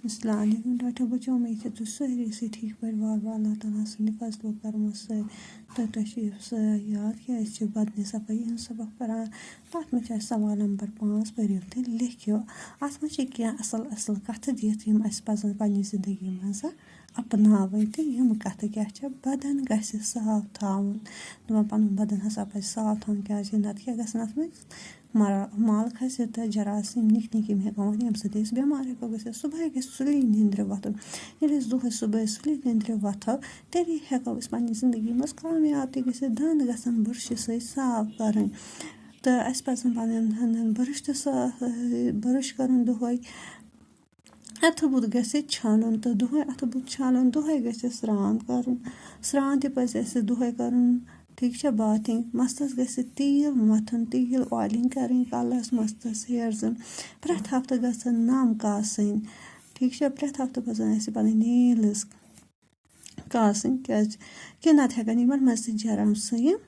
السلام علیکم ڈاکٹر بچو امید چھِ تُہۍ سٲری ٹھیٖک پٲٹھۍ وارٕ اللہ تعالیٰ سٕنٛدِ فضلو کرمو سۭتۍ تہٕ تۄہہِ چھِ یاد کہِ أسۍ چھِ بدنہِ صفٲیی ہُنٛد سبق پران تَتھ منٛز چھِ اَسہِ سوال نمبر 5 پٔرِو تہٕ لیکھِو اَتھ منٛز چھِ کینٛہہ اَصٕل کَتھٕ دِتھ یِم اَسہِ پَزَن پنٛنہِ زندگی منٛز اَپناوٕنۍ تہٕ یِم کَتھٕ کیٛاہ چھِ بدن گژھِ صاف تھاوُن دَپان پَنُن بدن ہسا پَزِ صاف تھاوُن کیٛازِکہِ نَتہٕ کیٛاہ گژھن اَتھ منٛز مَل کھسہِ تہٕ جراثیٖم نِکۍ یِم ہٮ۪کو ؤتھِتھ ییٚمہِ سۭتۍ أسۍ بٮ۪مار ہٮ۪کو گٔژھِتھ صُبحٲے گژھِ سُلی نیٚنٛدرِ وۄتھُن ییٚلہِ أسۍ دۄہَے صُبحٲے سُلی نیٚنٛدرِ وۄتھو تیٚلی ہٮ۪کو أسۍ پنٛنہِ زندگی منٛز کامیاب تہِ گٔژھِتھ دَنٛد گژھن بُرشہِ سۭتۍ صاف کَرٕنۍ تہٕ اَسہِ پَزَن پنٛنٮ۪ن دَنٛدَن بُرٕش تہِ بُرٕش کَرُن دۄہَے اَتھٕ بُتھ گژھِ چھَلُن تہٕ دۄہَے اَتھٕ بُتھ چھَلُن دۄہَے گژھِ سرٛان کَرُن سرٛان تہِ پَزِ اَسہِ دۄہَے کَرُن ٹھیٖک چھا باتھِنٛگ مَستَس گژھِ تیٖل مَتھُن تیٖل اویلِنٛگ کَرٕنۍ کَلَس مَستَس ہیرزَن پرٛٮ۪تھ ہفتہٕ گژھن نَم کاسٕنۍ ٹھیٖک چھا پرٛٮ۪تھ ہفتہٕ پَزَن اَسہِ پَنٕنۍ نیلٕز کاسٕنۍ کیٛازِکہِ نَتہٕ ہٮ۪کَن یِمَن منٛز تہِ جَرامٕژ یِم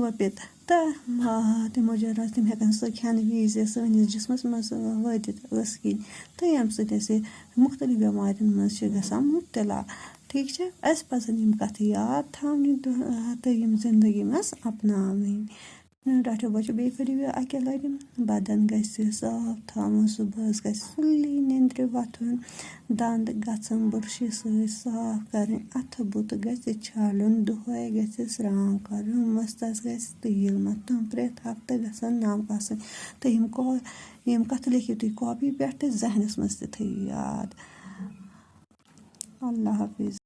وۄپِتھ تہٕ تِمو جرات تِم ہٮ۪کَن سُہ کھٮ۪نہٕ وِزِ سٲنِس جِسمَس منٛز وٲتِتھ ٲسۍ کِنۍ تہٕ ییٚمہِ سۭتۍ اَسہِ مُختلِف بٮ۪مارٮ۪ن منٛز چھِ گژھان مُبتلا ٹھیٖک چھا اَسہِ پَزَن یِم کَتھٕ یاد تھاونہِ تہٕ یِم زندگی منٛز اَپناوٕنۍ ڈاکٹر بچو بیٚیہِ کٔرِو یہِ اَکہِ لَٹہِ بدن گژھِ صاف تھاوُن صُبحَس گژھِ سُلی نیٚنٛدرِ وۄتھُن دَنٛد گژھن بُرشہِ سۭتۍ صاف کَرٕنۍ اَتھٕ بُتھ گژھِ چھَلُن دۄہَے گژھِ سرٛان کَرُن مَستَس گژھِ تیٖل مَتھُن پرٛٮ۪تھ ہفتہٕ گژھن نَم کاسٕنۍ تہٕ یِم کَتھٕ لیکھِو تُہۍ کاپی پٮ۪ٹھ تہٕ ذہنَس منٛز تہِ تھٲیِو یاد اللہ حافظ